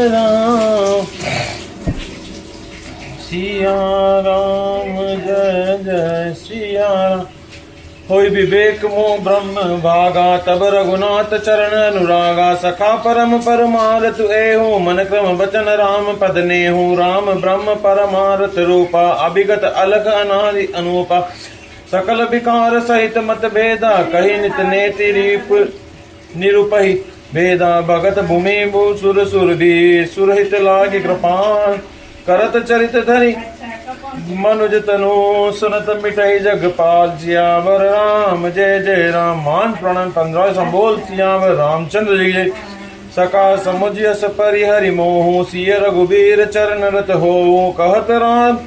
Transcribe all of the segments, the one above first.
राम। सिया राम जय जय सिया राम। होई विवेक मोह ब्रह्म भागा, तब रघुनाथ चरण अनुरागा। सखा परम परमारथ एहु, मन क्रम वचन राम पद नेहु। राम ब्रह्म परमारथ रूपा, अभिगत अलख अनादि अनूपा। सकल विकार सहित मत भेदा, कही नित नेति निरूपहि भेदा। भगत भूमि भू सुर सुर भी, सुरहित लागे कृपान। करत चरित धरि मनुज तनु, सुनत मिटहि जगपाल। सियावर राम जय जय राम। मान प्रणन 15 संबोल सियावर रामचंद्र जी जय। सका समुझ यस परिहरि मोहु, सिय रघुबीर चरण रत हो। कहत राम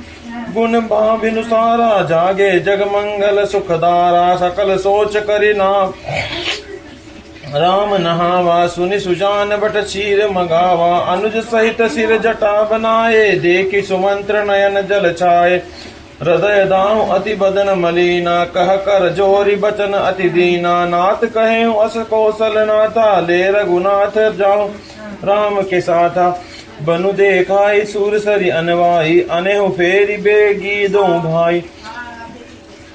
गुण भाभिनु सारा, जागे जग मंगल सुखदारा। सकल सोच करि नाम राम नहावा, सुनि सुजान बट चीर मगावा। अनुज सहित सिर जटा बनाए, देखि सुमंत्र नयन जल छाए। हृदय दाऊ अति बदन मलिना, कह कर जोरी बचन अति दीना। नाथ कहे अस कौशल नाथा, ले रघुनाथ जाऊं राम के साथा। बनु देखाई सूर सरि अनवाई, अनेहु फेरी बेगी दो भाई।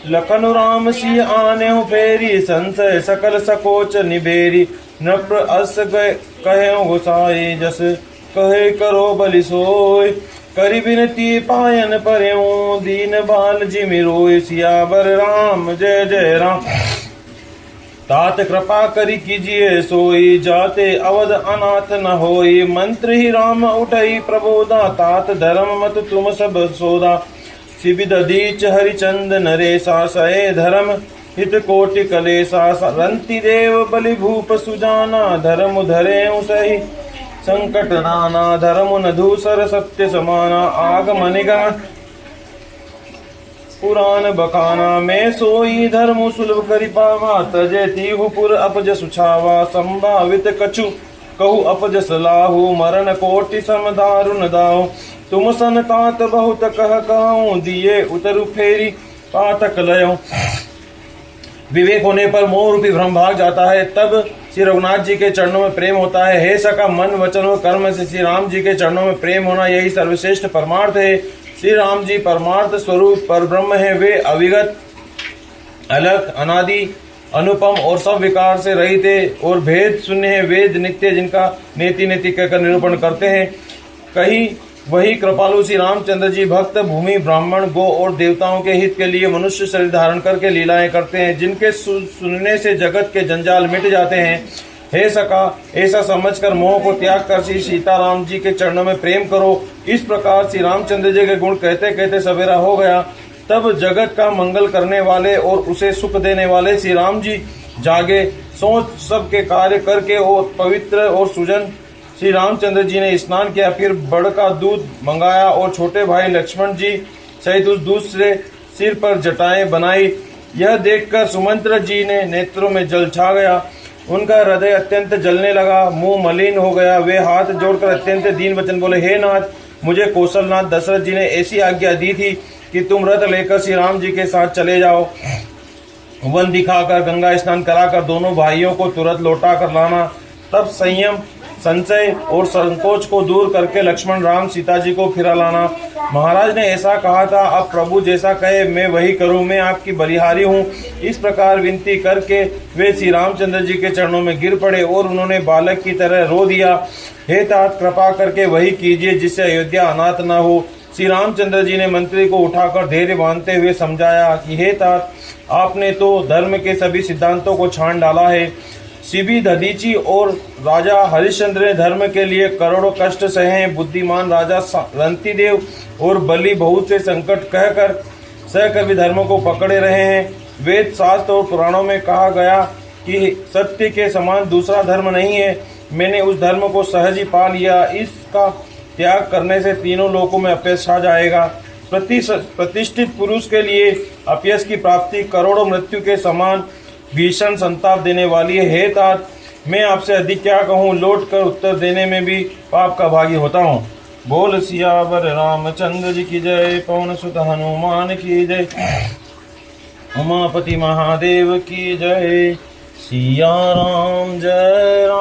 लखन राम सिय आनेहु फेरी, संशय सकल सकोच निबेरी। नप्र अस कहे गुसाई, जस कहे करो बलि सोय। करि बिनती पायन पर्यों, दीन बाल जिमि रोय। सियावर राम जय जय राम। तात कृपा करि कीजिए सोई, जाते अवध अनाथ न होई। मंत्र ही राम उठई प्रबोधा, तात धर्म मत तुम सब सोदा। शिविद दीच हरिचंद नरेसा, सए धर्म हित कोटि कलेसा। रंति देव बलि भूप सुजाना, धर्म धरे सही संकट नाना। धर्म न धूसर सत्य समाना, आगम निगम पुराण बखाना। मैं सोई धर्म सुलभ करि पावा, तजे तीहु पुर अपज सुछावा। संभावित कछु कहु अपज सलाहु, मरण कोटि सम दारुण दाहु। तुम सन तात बहुत कह कहूं, दिए उतरु फेरी पातक लयों। विवेक होने पर मोह रूपी भ्रम भाग जाता है, तब श्री रघुनाथ जी के चरणों में प्रेम होता है। हे सका मन वचन और कर्म से श्री राम जी के चरणों में प्रेम होना, यही सर्वश्रेष्ठ परमार्थ है। श्री राम जी परमार्थ स्वरूप पर ब्रह्म है। वे अविगत अलग अनादि अनुपम और सब विकार से रहित है और भेद शून्य है। वेद नित्य जिनका नेति नेति कहकर निरूपण करते हैं। कहीं वही कृपालु श्री रामचंद्र जी भक्त भूमि ब्राह्मण गो और देवताओं के हित के लिए मनुष्य शरीर धारण करके लीलाएं करते हैं, जिनके सुनने से जगत के जंजाल मिट जाते हैं। हे सका, ऐसा समझकर मोह को त्याग कर श्री सीताराम जी के चरणों में प्रेम करो। इस प्रकार श्री रामचंद्र जी के गुण कहते कहते सवेरा हो गया। तब जगत का मंगल करने वाले और उसे सुख देने वाले श्री राम जी जागे। सोच सबके कार्य करके और पवित्र और सुजन श्री रामचंद्र जी ने स्नान किया। फिर बड़ का दूध मंगाया और छोटे भाई लक्ष्मण जी सहित उस दूध से सिर पर जटाएं बनाई। यह देखकर सुमंत्र जी ने नेत्रों में जल छा गया। उनका हृदय अत्यंत जलने लगा, मुंह मलिन हो गया। वे हाथ जोड़कर अत्यंत दीन वचन बोले, हे नाथ, मुझे कौशलनाथ दशरथ जी ने ऐसी आज्ञा दी थी कि तुम रथ लेकर श्री राम जी के साथ चले जाओ। वन दिखाकर गंगा स्नान कराकर दोनों भाइयों को तुरंत लौटा कर लाना। तब संयम संशय और संकोच को दूर करके लक्ष्मण राम सीता जी को फिरा लाना। महाराज ने ऐसा कहा था, अब प्रभु जैसा कहे मैं वही करूं, मैं आपकी बलिहारी हूं। इस प्रकार विनती करके वे श्री रामचंद्र जी के चरणों में गिर पड़े और उन्होंने बालक की तरह रो दिया। हे तात, कृपा करके वही कीजिए जिससे अयोध्या अनाथ न हो। श्री रामचंद्र जी ने मंत्री को उठाकर धैर्य बांधते हुए समझाया कि हे तात, आपने तो धर्म के सभी सिद्धांतों को छान डाला है। शिबी दधीची और राजा हरिश्चंद्र ने धर्म के लिए करोड़ों कष्ट सहे। बुद्धिमान राजा रंतिदेव और बलि बहुत से संकट सहकर भी धर्म को पकड़े रहे हैं। वेद शास्त्र और पुराणों में कहा गया कि सत्य के समान दूसरा धर्म नहीं है। मैंने उस धर्म को सहज ही पा लिया। इसका त्याग करने से तीनों लोकों में अपयश आ जाएगा। प्रतिष्ठित पुरुष के लिए अपयश की प्राप्ति करोड़ों मृत्यु के समान भीषण संताप देने वाली है। हे तात, मैं आपसे अधिक क्या कहूँ, लौट कर उत्तर देने में भी पाप का भागी होता हूँ। बोल सियावर रामचंद्र जी की जय। पवन सुत हनुमान की जय। उमापति महादेव की जय। सिया राम जय राम।